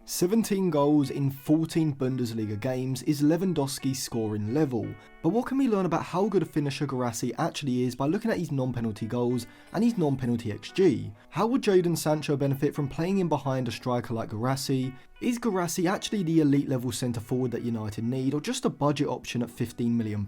17 goals in 14 Bundesliga games is Lewandowski's scoring level, but what can we learn about how good a finisher Guirassy actually is by looking at his non-penalty goals and his non-penalty XG? How would Jadon Sancho benefit from playing in behind a striker like Guirassy? Is Guirassy actually the elite level centre forward that United need, or just a budget option at £15 million?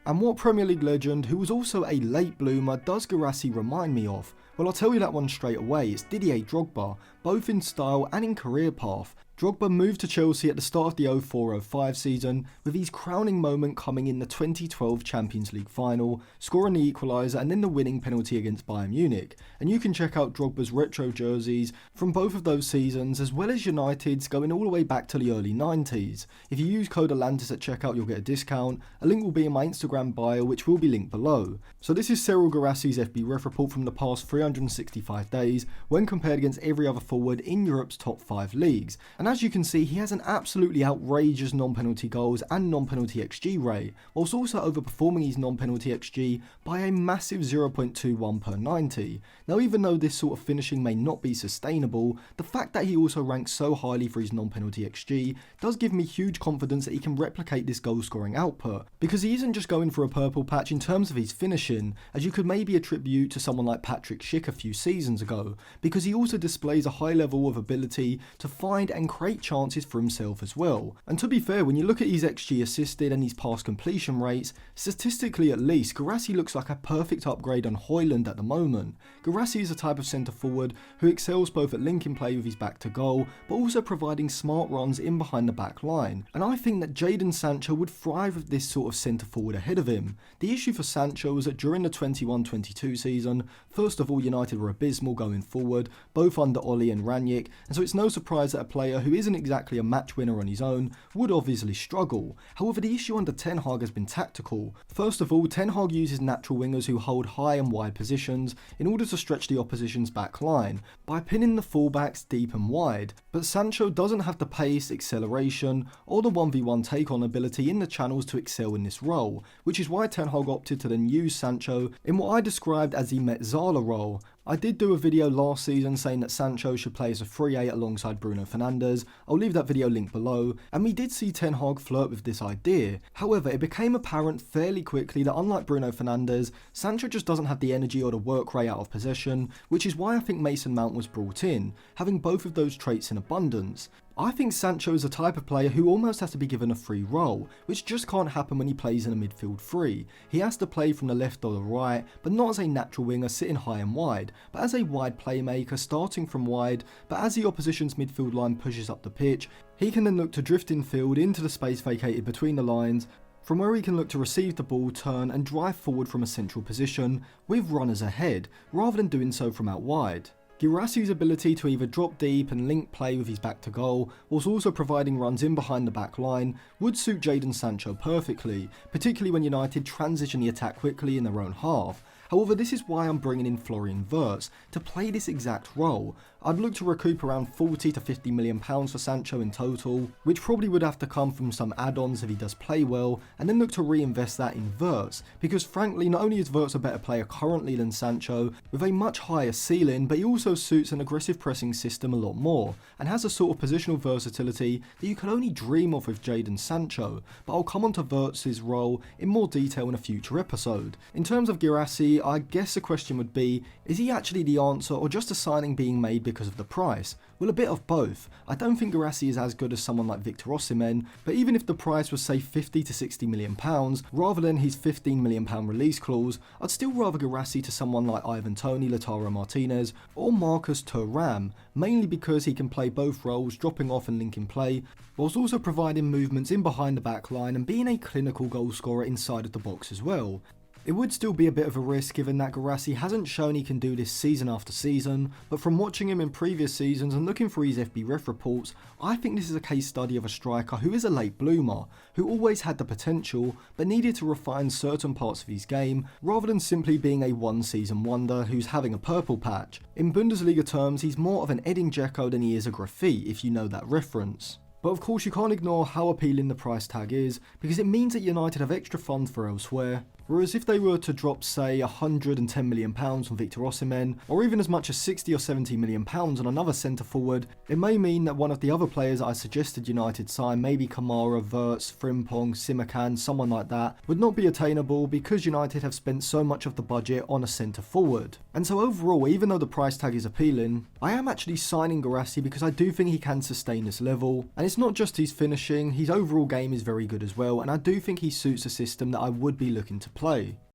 And what Premier League legend, who was also a late bloomer, does Guirassy remind me of? Well, I'll tell you that one straight away. It's Didier Drogba, both in style and in career path. Drogba moved to Chelsea at the start of the 04-05 season, with his crowning moment coming in the 2012 Champions League final, scoring the equaliser and then the winning penalty against Bayern Munich. And you can check out Drogba's retro jerseys from both of those seasons, as well as United's going all the way back to the early 90s. If you use code Atlantis at checkout, you'll get a discount. A link will be in my Instagram bio, which will be linked below. So this is Cyril Guirassy's FB ref report from the past 365 days, when compared against every other forward in Europe's top 5 leagues. And as you can see, he has an absolutely outrageous non-penalty goals and non-penalty XG rate, whilst also overperforming his non-penalty XG by a massive 0.21 per 90. Now, even though this sort of finishing may not be sustainable, the fact that he also ranks so highly for his non-penalty XG does give me huge confidence that he can replicate this goal scoring output, because he isn't just going for a purple patch in terms of his finishing, as you could maybe attribute to someone like Patrick Schick a few seasons ago, because he also displays a high level of ability to find and create chances for himself as well. And to be fair, when you look at his XG assisted and his pass completion rates, statistically at least, Guirassy looks like a perfect upgrade on Højlund at the moment. Guirassy is a type of centre forward who excels both at linking play with his back to goal, but also providing smart runs in behind the back line. And I think that Jadon Sancho would thrive with this sort of centre forward ahead of him. The issue for Sancho was that during the 21-22 season, first of all, United were abysmal going forward, both under Oli and Rangnick, and so it's no surprise that a player who isn't exactly a match winner on his own would obviously struggle. However, the issue under Ten Hag has been tactical. First of all, Ten Hag uses natural wingers who hold high and wide positions in order to stretch the opposition's back line by pinning the fullbacks deep and wide. But Sancho doesn't have the pace, acceleration, or the 1v1 take-on ability in the channels to excel in this role, which is why Ten Hag opted to then use Sancho in what I described as the Metzala role. I did do a video last season saying that Sancho should play as a 3-8 alongside Bruno Fernandes. I'll leave that video linked below, and we did see Ten Hag flirt with this idea. However, it became apparent fairly quickly that unlike Bruno Fernandes, Sancho just doesn't have the energy or the work rate out of possession, which is why I think Mason Mount was brought in, having both of those traits in abundance. I think Sancho is a type of player who almost has to be given a free role, which just can't happen when he plays in a midfield three. He has to play from the left or the right, but not as a natural winger sitting high and wide, but as a wide playmaker starting from wide, but as the opposition's midfield line pushes up the pitch, he can then look to drift infield into the space vacated between the lines, from where he can look to receive the ball, turn and drive forward from a central position, with runners ahead, rather than doing so from out wide. Guirassy's ability to either drop deep and link play with his back to goal, whilst also providing runs in behind the back line, would suit Jadon Sancho perfectly, particularly when United transition the attack quickly in their own half. However, this is why I'm bringing in Florian Wirtz to play this exact role. I'd look to recoup around £40 to £50 million for Sancho in total, which probably would have to come from some add-ons if he does play well, and then look to reinvest that in Wirtz, because frankly, not only is Wirtz a better player currently than Sancho, with a much higher ceiling, but he also suits an aggressive pressing system a lot more, and has a sort of positional versatility that you can only dream of with Jadon Sancho, but I'll come on to Wirtz's role in more detail in a future episode. In terms of Guirassy, I guess the question would be, is he actually the answer or just a signing being made because of the price? Well, a bit of both. I don't think Guirassy is as good as someone like Victor Osimhen, but even if the price was say £50 to £60 million rather than his £15 million release clause, I'd still rather Guirassy to someone like Ivan Toney, Lautaro Martinez or Marcus Thuram, mainly because he can play both roles, dropping off and linking play, whilst also providing movements in behind the back line and being a clinical goal scorer inside of the box as well. It would still be a bit of a risk given that Guirassy hasn't shown he can do this season after season, but from watching him in previous seasons and looking through his FB ref reports, I think this is a case study of a striker who is a late bloomer, who always had the potential, but needed to refine certain parts of his game, rather than simply being a one-season wonder who's having a purple patch. In Bundesliga terms, he's more of an Edin Dzeko than he is a Graffi, if you know that reference. But of course you can't ignore how appealing the price tag is, because it means that United have extra funds for elsewhere, Whereas if they were to drop, say, £110 million on Victor Osimhen, or even as much as £60 or £70 million on another centre forward, it may mean that one of the other players I suggested United sign, maybe Kamara, Wirtz, Frimpong, Simakan, someone like that, would not be attainable because United have spent so much of the budget on a centre forward. And so overall, even though the price tag is appealing, I am actually signing Guirassy because I do think he can sustain this level. And it's not just his finishing, his overall game is very good as well, and I do think he suits a system that I would be looking to play.